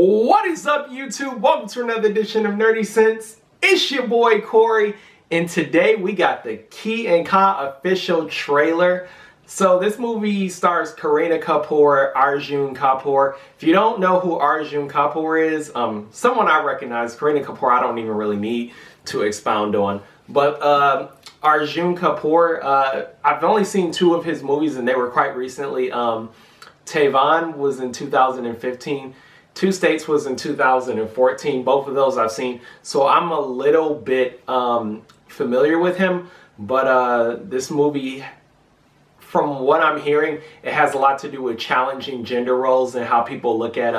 What is up, YouTube? Welcome to another edition of Nerdy Sense. It's your boy Corey, and today we got the Ke and Kaa official trailer. So this movie stars Kareena Kapoor, Arjun Kapoor. If you don't know who Arjun Kapoor is, someone I recognize. Kareena Kapoor I don't even really need to expound on. But Arjun Kapoor, I've only seen two of his movies, and they were quite recently. Taiwan was in 2015. Two States was in 2014. Both of those I've seen. So I'm a little bit familiar with him. But this movie, from what I'm hearing, it has a lot to do with challenging gender roles and how people look at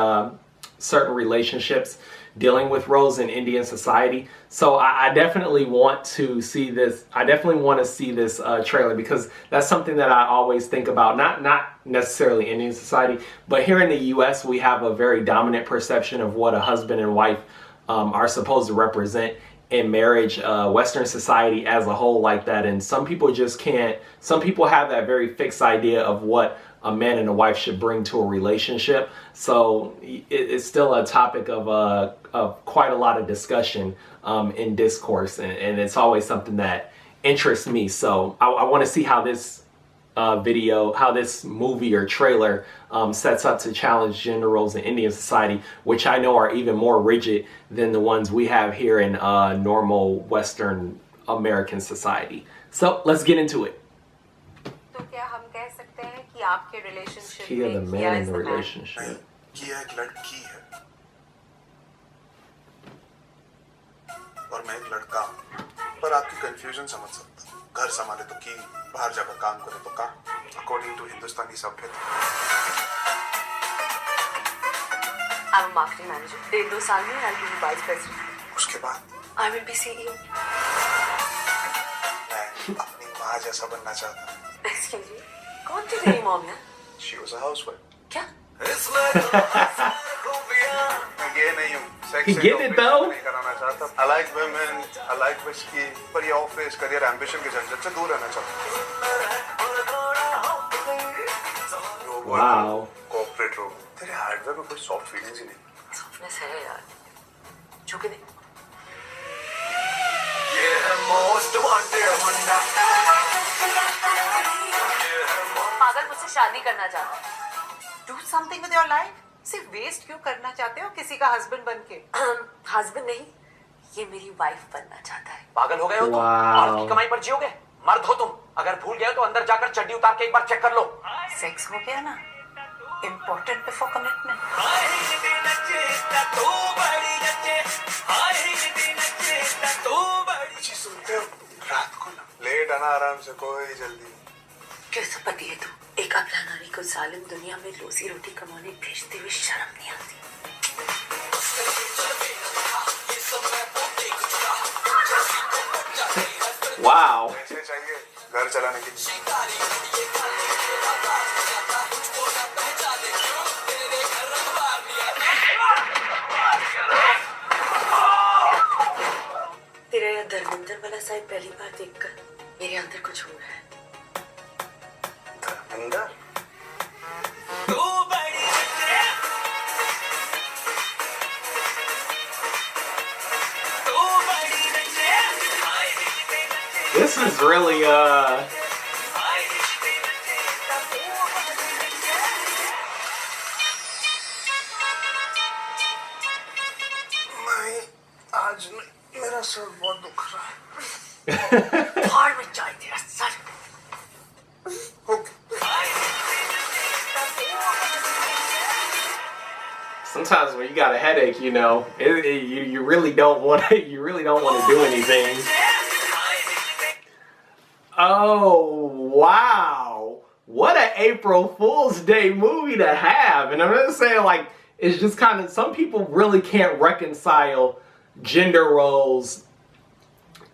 certain relationships, dealing with roles in Indian society. So I definitely want to see this. I definitely want to see this trailer, because that's something that I always think about. Not necessarily Indian society, but here in the U.S. we have a very dominant perception of what a husband and wife are supposed to represent in marriage, Western society as a whole like that. And some people just can't. Some people have that very fixed idea of what a man and a wife should bring to a relationship. So it's still a topic of quite a lot of discussion in discourse, and it's always something that interests me. So I want to see how this how this movie or trailer sets up to challenge gender roles in Indian society, which I know are even more rigid than the ones we have here in normal Western American society. So let's get into it. आपके relationship Kia the man in the relationship. किया एक लड़की है और मैं एक लड़का हूँ, पर आपकी कंफ्यूजन समझ सकता हूँ। घर संभाले तो की, बाहर जाकर काम करे तो का, अकॉर्डिंग टू हिंदुस्तानी सभ्यता। I'm a marketing manager. 1-2 साल में I'll be vice president. उसके बाद I will be CEO. मैं अपनी माँ जैसा बनना चाहता हूँ। Excuse me. कौन थी तेरी मॉम यार? She was a housewife. क्या? मैं गे नहीं हूँ। Sex He get it though. नहीं कराना चाहता। I like women, I like whiskey, पर ये ऑफिस करियर एम्बिशन के झंझट से दूर रहना चाहता हूँ। Wow. कॉर्पोरेट रोग। तेरे हार्डवेयर में कोई सॉफ्ट फीलिंग्स ही नहीं। सॉफ्टनेस है यार। झुके दे। पागल मुझसे शादी करना चाहता है। Do something with your life. सिर्फ वेस्ट क्यों करना चाहते हो किसी का हस्बैंड बन के? हस्बैंड नहीं, ये मेरी वाइफ बनना चाहता है। पागल हो गए हो तुम? Wow. औरत की कमाई पर जियोगे? मर्द हो तुम। अगर भूल गए हो तो अंदर जाकर चड्डी उतार के एक बार चेक कर लो। सेक्स हो गया ना, इम्पोर्टेंट बिफोर कमिटमेंट। जी सुनते हो? रात को ना लेट आना आराम से, कोई जल्दी नहीं। कैसा पति है तू? एक अबला नारी को जालिम दुनिया में रोजी रोटी कमाने भेजते हुए शर्म नहीं आती? Wow. पैसे चाहिए घर चलाने के लिए। तेरा यह धर्मेंद्र वाला साहब पहली बार देखकर मेरे अंदर कुछ हो रहा है। धर्मेंद्र? This is really नहीं, आज नहीं, मेरा सर बहुत दुख रहा है। फाड़ में जाए तेरा sir. sometimes when you got a headache, you know, you really don't want to. You really don't want to do anything. Oh wow! What an April Fool's Day movie to have, and I'm just saying, like, it's just kind of, some people really can't reconcile gender roles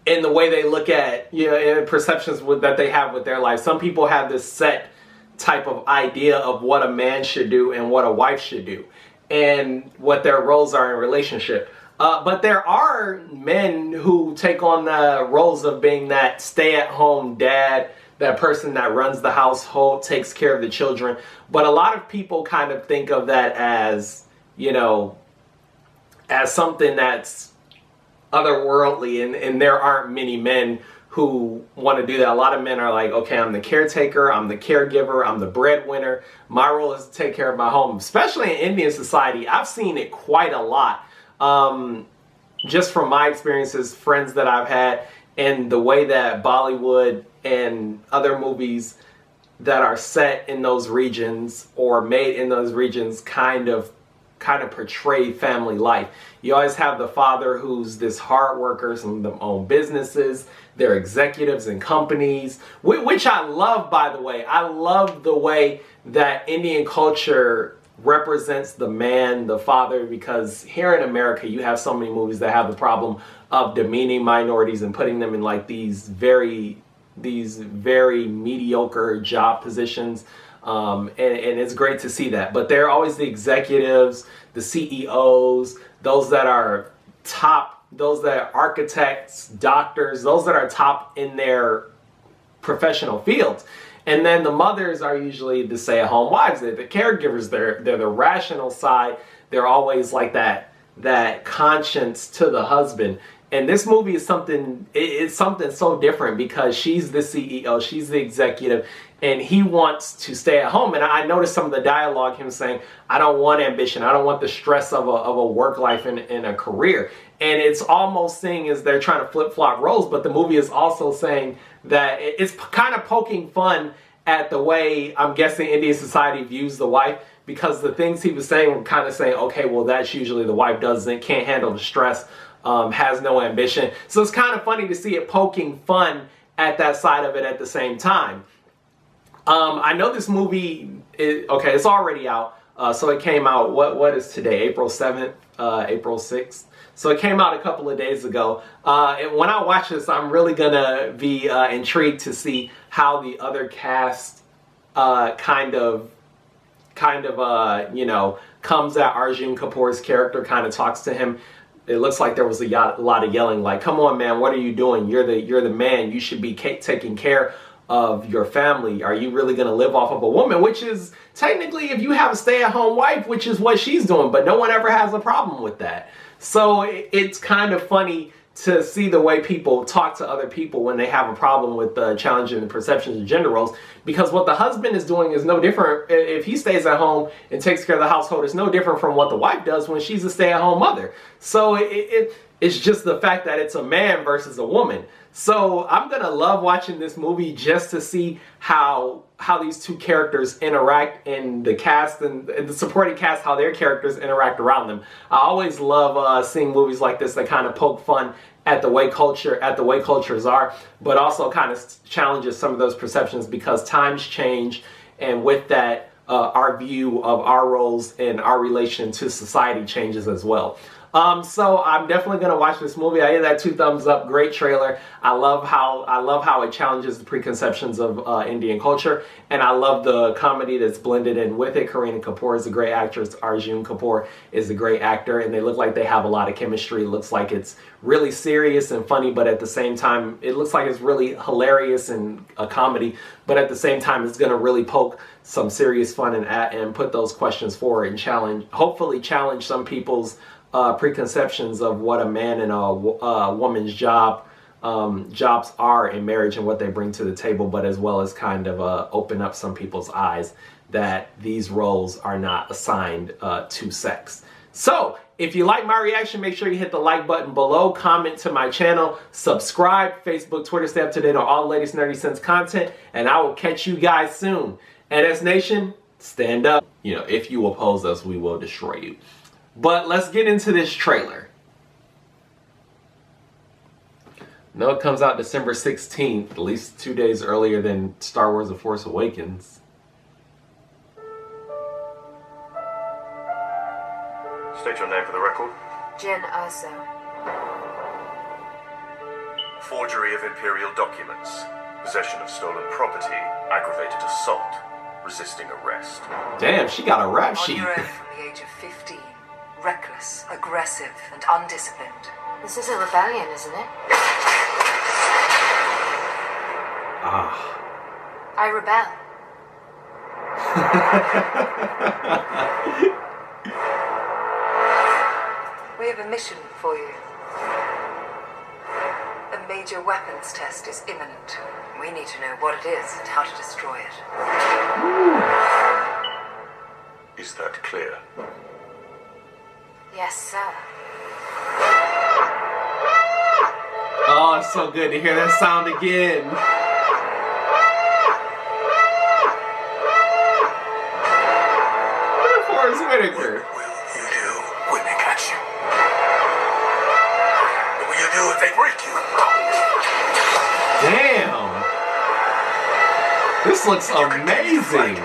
in the way they look at, you know, in perceptions that they have with their life. Some people have this set type of idea of what a man should do and what a wife should do, and what their roles are in relationship. But there are men who take on the roles of being that stay-at-home dad, that person that runs the household, takes care of the children. But a lot of people kind of think of that as, you know, as something that's otherworldly, and there aren't many men who want to do that. A lot of men are like, okay, I'm the caretaker, I'm the caregiver, I'm the breadwinner. My role is to take care of my home. Especially in Indian society, I've seen it quite a lot. Just from my experiences, friends that I've had, and the way that Bollywood and other movies that are set in those regions or made in those regions kind of portray family life. You always have the father who's this hard worker. Some of them own businesses. They're executives in companies, which I love, by the way. I love the way that Indian culture represents the man, the father, because here in America, you have so many movies that have the problem of demeaning minorities and putting them in like these very mediocre job positions. And it's great to see that. But they're always the executives, the CEOs, those that are top, those that are architects, doctors, those that are top in their professional fields. And then the mothers are usually the stay-at-home wives. They're the caregivers. They're the rational side. They're always like that conscience to the husband. And this movie is something, it's something so different because she's the CEO, she's the executive, and he wants to stay at home. And I noticed some of the dialogue, him saying, I don't want ambition. I don't want the stress of a work life and a career. And it's almost saying as they're trying to flip-flop roles, but the movie is also saying that it's kind of poking fun at the way, I'm guessing, Indian society views the wife, because the things he was saying were kind of saying, okay, well, that's usually the wife can't handle the stress, has no ambition. So it's kind of funny to see it poking fun at that side of it at the same time. I know this movie, it's already out. So it came out, what is today? April 7th, April 6th. So it came out a couple of days ago. And when I watch this, I'm really gonna be intrigued to see how the other cast kind of comes at Arjun Kapoor's character, kind of talks to him. It looks like there was a lot of yelling, like, come on, man, what are you doing? You're the man. You should be taking care of your family. Are you really going to live off of a woman? Which is technically, if you have a stay-at-home wife, which is what she's doing, but no one ever has a problem with that. So it's kind of funny to see the way people talk to other people when they have a problem with challenging the perceptions of gender roles, because what the husband is doing is no different. If he stays at home and takes care of the household, it's no different from what the wife does when she's a stay-at-home mother. So it's just the fact that it's a man versus a woman. So I'm gonna love watching this movie just to see how these two characters interact, in the cast and the supporting cast, how their characters interact around them. I always love seeing movies like this that kind of poke fun at the way cultures are, but also kind of challenges some of those perceptions, because times change, and with that, our view of our roles and our relation to society changes as well. So I'm definitely gonna watch this movie. I gave that 2 thumbs up. Great trailer. I love how it challenges the preconceptions of Indian culture, and I love the comedy that's blended in with it. Kareena Kapoor is a great actress. Arjun Kapoor is a great actor, and they look like they have a lot of chemistry. It looks like it's really serious and funny, but at the same time, it looks like it's really hilarious and a comedy. But at the same time, it's gonna really poke some serious fun and put those questions forward and hopefully challenge some people's preconceptions of what a man and a woman's jobs are in marriage and what they bring to the table, but as well as kind of open up some people's eyes that these roles are not assigned to sex. So if you like my reaction, make sure you hit the like button below, comment to my channel, subscribe, Facebook, Twitter, stay up to date on all the latest Nerdy Sense content, and I will catch you guys soon. NS Nation, stand up. If you oppose us, we will destroy you. But let's get into this trailer. No, it comes out December 16th, at least 2 days earlier than Star Wars The Force Awakens. State your name for the record. Jen Erso. Forgery of imperial documents, possession of stolen property, aggravated assault, resisting arrest. Damn, she got a rap On sheet. your own from the age of 15. Reckless, aggressive, and undisciplined. This is a rebellion, isn't it? Ah. I rebel. We have a mission for you. A major weapons test is imminent. We need to know what it is and how to destroy it. Is that clear? Yes, sir. Oh, it's so good to hear that sound again. Forrest Whitaker. What will you do when they catch you? What will you do if they break you? Damn. This looks amazing.